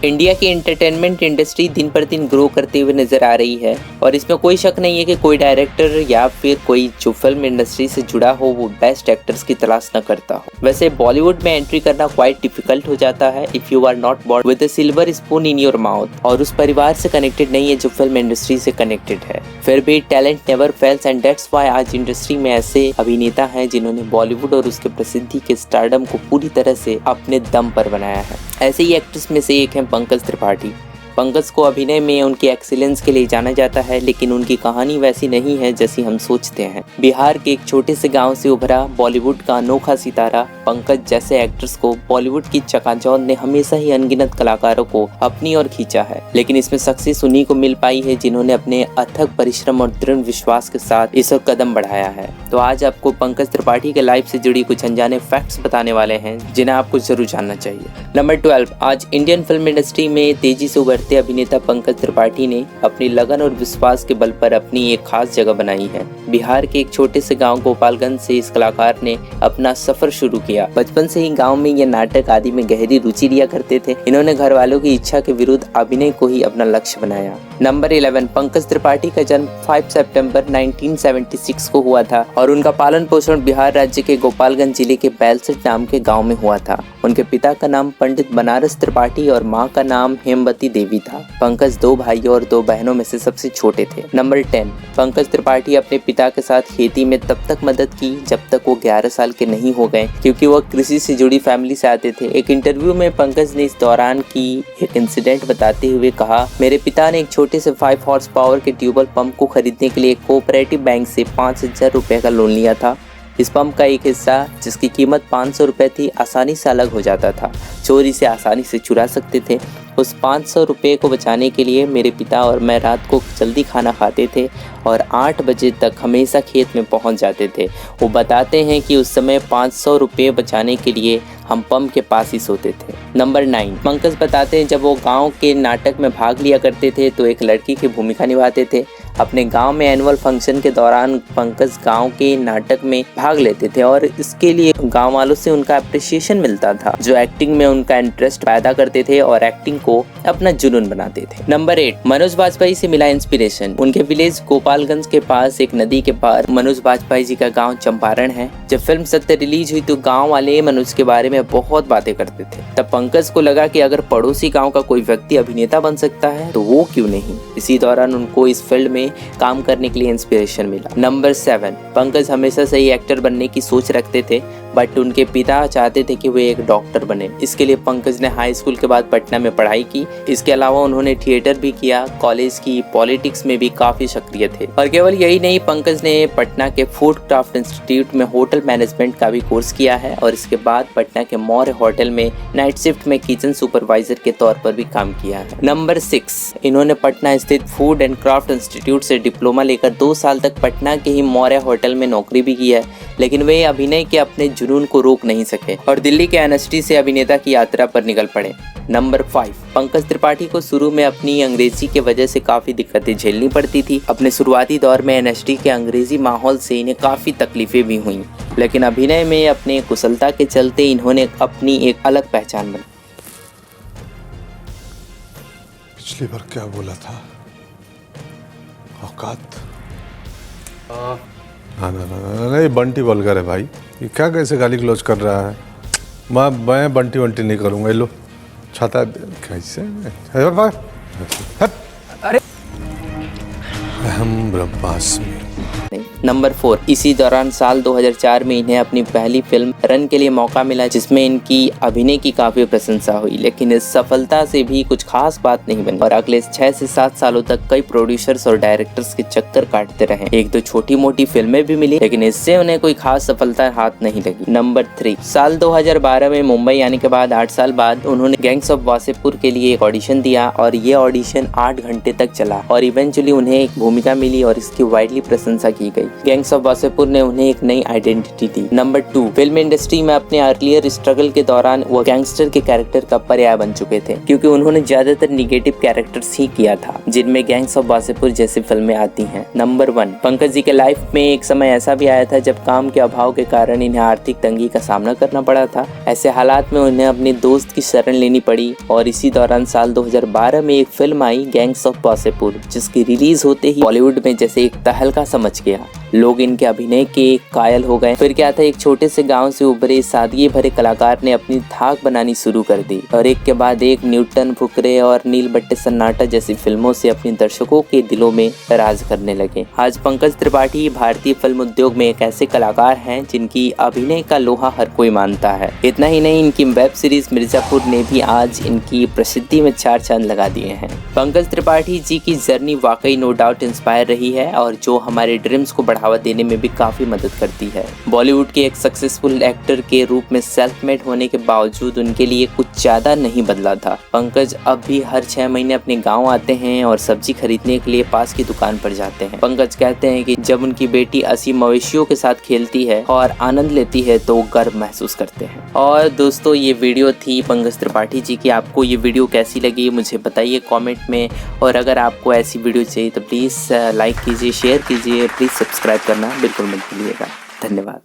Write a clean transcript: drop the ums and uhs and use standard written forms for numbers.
India की entertainment industry दिन पर दिन ग्रो करते हुए नजर आ रही है और इसमें कोई शक नहीं है कि कोई डायरेक्टर या फिर कोई जो फिल्म इंडस्ट्री से जुड़ा हो वो बेस्ट एक्टर्स की तलाश न करता हो। वैसे बॉलीवुड में एंट्री करना क्वाइट डिफिकल्ट हो जाता है if you are not born with a silver spoon in your mouth और उस परिवार से कनेक्टेड नहीं है जो फिल्म इंडस्ट्री से कनेक्टेड है। फिर भी talent never fails and that's why आज इंडस्ट्री में ऐसे अभिनेता हैं जिन्होंने बॉलीवुड और उसके प्रसिद्धि के स्टारडम को पूरी तरह से अपने दम पर बनाया है। ऐसे ही एक्ट्रेस में से एक है पंकज त्रिपाठी। पंकज को अभिनय में उनके एक्सीलेंस के लिए जाना जाता है, लेकिन उनकी कहानी वैसी नहीं है जैसी हम सोचते हैं। बिहार के एक छोटे से गांव से उभरा बॉलीवुड का अनोखा सितारा पंकज जैसे एक्टर्स को बॉलीवुड की चकाचौंध ने हमेशा ही अनगिनत कलाकारों को अपनी ओर खींचा है, लेकिन इसमें सक्सेस उन्हीं को मिल पाई है जिन्होंने अपने अथक परिश्रम और दृढ़ विश्वास के साथ इस ओर कदम बढ़ाया है। तो आज आपको पंकज त्रिपाठी के लाइफ से जुड़ी कुछ अनजाने फैक्ट्स बताने वाले हैं जिन्हें आपको जरूर जानना चाहिए। नंबर 12, आज इंडियन फिल्म इंडस्ट्री में तेजी से उभरते अभिनेता पंकज त्रिपाठी ने अपनी लगन और विश्वास के बल पर अपनी एक खास जगह बनाई है। बिहार के एक छोटे से गांव गोपालगंज से इस कलाकार ने अपना सफर शुरू किया। बचपन से ही गांव में ये नाटक आदि में गहरी रुचि लिया करते थे। इन्होंने घर वालों की इच्छा के विरुद्ध अभिनय को ही अपना लक्ष्य बनाया। नंबर 11, पंकज त्रिपाठी का जन्म 5 सितंबर 1976 को हुआ था और उनका पालन पोषण बिहार राज्य के गोपालगंज जिले के बैलसट नाम के गाँव में हुआ था। उनके पिता का नाम पंडित बनारस त्रिपाठी और माँ का नाम हेमवती देवी था। पंकज 2 भाइयों और 2 बहनों में से सबसे छोटे थे। नंबर 10, पंकज त्रिपाठी अपने पिता के साथ खेती में तब तक मदद की जब तक वो 11 साल के नहीं हो गए, क्योंकि वह कृषि से जुड़ी फैमिली से आते थे। एक इंटरव्यू में पंकज ने इस दौरान की एक इंसिडेंट बताते हुए कहा, मेरे पिता ने एक छोटे से 5 हॉर्स पावर के ट्यूबवेल पंप को खरीदने के लिए कोऑपरेटिव बैंक से 5,000 रुपए का लोन लिया था। इस पंप का एक हिस्सा जिसकी कीमत 500 रुपए थी आसानी से अलग हो जाता था। चोरी से आसानी से चुरा सकते थे। उस 500 रुपये को बचाने के लिए मेरे पिता और मैं रात को जल्दी खाना खाते थे और 8 बजे तक हमेशा खेत में पहुंच जाते थे। वो बताते हैं कि उस समय 500 रुपये बचाने के लिए हम पंप के पास ही सोते थे। नंबर 9, पंकज बताते हैं जब वो गांव के नाटक में भाग लिया करते थे तो एक लड़की की भूमिका निभाते थे। अपने गांव में एनुअल फंक्शन के दौरान पंकज गांव के नाटक में भाग लेते थे और इसके लिए गांव वालों से उनका अप्रिसिएशन मिलता था, जो एक्टिंग में उनका इंटरेस्ट पैदा करते थे और एक्टिंग को अपना जुनून बनाते थे। नंबर 8, मनोज बाजपेयी से मिला इंस्पिरेशन। उनके विलेज गोपालगंज के पास एक नदी के पार मनोज बाजपेयी जी का गाँव चंपारण है। जब फिल्म सत्य रिलीज हुई तो गाँव वाले मनोज के बारे में बहुत बातें करते थे। तब पंकज को लगा कि अगर पड़ोसी गाँव का कोई व्यक्ति अभिनेता बन सकता है तो वो क्यों नहीं। इसी दौरान उनको इस फील्ड में काम करने के लिए इंस्पिरेशन मिला। नंबर 7, पंकज हमेशा से ही एक्टर बनने की सोच रखते थे, बट उनके पिता चाहते थे कि वे एक डॉक्टर बने। इसके लिए पंकज ने हाई स्कूल के बाद पटना में पढ़ाई की। इसके अलावा उन्होंने थिएटर भी किया। कॉलेज की पॉलिटिक्स में भी काफी सक्रिय थे। और केवल यही नहीं, पंकज ने पटना के फूड क्राफ्ट इंस्टीट्यूट में होटल मैनेजमेंट का भी कोर्स किया है और इसके बाद पटना के मौर्य होटल में नाइट शिफ्ट में किचन सुपरवाइजर के तौर पर भी काम किया है। नंबर 6, इन्होंने पटना स्थित फूड एंड क्राफ्ट इंस्टीट्यूट से डिप्लोमा लेकर 2 साल तक पटना के ही मौर्य होटल में नौकरी भी की है, लेकिन वे अभिनय के अपने जुनून को रोक नहीं सके और दिल्ली के एनएसटी से अभिनेता की यात्रा पर निकल पड़े। नंबर 5, पंकज त्रिपाठी को शुरू में अपनी अंग्रेजी के वजह से काफी दिक्कतें झेलनी पड़ती थी। अपने शुरुआती दौर में एनएसटी के अंग्रेजी माहौल से इन्हें काफी तकलीफें भी हुई, लेकिन अभिनय में अपने कुशलता के चलते इन्होंने अपनी एक अलग पहचान बनाई। पिछली बार क्या बोला था? औकात? नहीं, बंटी वल्गर है भाई। ये क्या कैसे गाली गलौज कर रहा है? मैं बंटी वंटी नहीं करूँगा। लो छाता कैसे? अरे अहम ब्रह्मास्मि। नंबर 4, इसी दौरान साल 2004 में इन्हें अपनी पहली फिल्म रन के लिए मौका मिला, जिसमें इनकी अभिनय की काफी प्रशंसा हुई, लेकिन इस सफलता से भी कुछ खास बात नहीं बनी और अगले 6 से 7 सालों तक कई प्रोड्यूसर्स और डायरेक्टर्स के चक्कर काटते रहे। 1-2 छोटी मोटी फिल्में भी मिली, लेकिन इससे उन्हें कोई खास सफलता हाथ नहीं लगी। नंबर 3, साल 2012 में मुंबई आने के बाद 8 साल बाद उन्होंने गैंग्स ऑफ वासेपुर के लिए एक ऑडिशन दिया और ये ऑडिशन 8 घंटे तक चला और इवेंचुअली उन्हें एक भूमिका भूमिका मिली और इसकी वाइडली प्रशंसा की गई। गैंग्स ऑफ वासेपुर ने उन्हें एक नई आइडेंटिटी दी। नंबर 2, फिल्म इंडस्ट्री में अपने अर्लियर स्ट्रगल के दौरान वो गैंगस्टर के कैरेक्टर का पर्याय बन चुके थे, क्योंकि उन्होंने ज्यादातर निगेटिव कैरेक्टर्स ही किया था, जिनमें गैंग्स ऑफ वासेपुर जैसी फिल्में आती हैं। नंबर 1, पंकज जी के लाइफ में एक समय ऐसा भी आया था जब काम के अभाव के कारण इन्हें आर्थिक तंगी का सामना करना पड़ा था। ऐसे हालात में उन्हें अपने दोस्त की शरण लेनी पड़ी और इसी दौरान साल 2012 में एक film I gangs of Wasseypur, जिसकी रिलीज होते ही बॉलीवुड में जैसे एक तहलका समझ गया। लोग इनके अभिनय के कायल हो गए। फिर क्या था, एक छोटे से गांव से उभरे सादगी भरे कलाकार ने अपनी धाक बनानी शुरू कर दी और एक के बाद एक न्यूटन, फुकरे और नील बट्टे सन्नाटा जैसी फिल्मों से अपने दर्शकों के दिलों में राज करने लगे। आज पंकज त्रिपाठी भारतीय फिल्म उद्योग में एक ऐसे कलाकार हैं जिनकी अभिनय का लोहा हर कोई मानता है। इतना ही नहीं, इनकी वेब सीरीज मिर्जापुर ने भी आज इनकी प्रसिद्धि में 4 चांद लगा दिए हैं। पंकज त्रिपाठी जी की जर्नी वाकई नो डाउट इंस्पायर रही है और जो हमारे ड्रीम्स को बढ़ावा देने में भी काफी मदद करती है। बॉलीवुड के एक सक्सेसफुल एक्टर के रूप में सेल्फ मेड होने के बावजूद उनके लिए कुछ ज्यादा नहीं बदला था। पंकज अब भी हर 6 महीने अपने गांव आते हैं और सब्जी खरीदने के लिए पास की दुकान पर जाते हैं। पंकज कहते हैं कि जब उनकी बेटी 80 मवेशियों के साथ खेलती है और आनंद लेती है तो वो गर्व महसूस करते हैं। और दोस्तों, ये वीडियो थी पंकज त्रिपाठी जी की। आपको ये वीडियो कैसी लगी मुझे बताइए कमेंट में, और अगर आपको ऐसी वीडियो चाहिए तो प्लीज़ लाइक कीजिए, शेयर कीजिए, प्लीज़ सब्सक्राइब करना बिल्कुल मत भूलिएगा। धन्यवाद।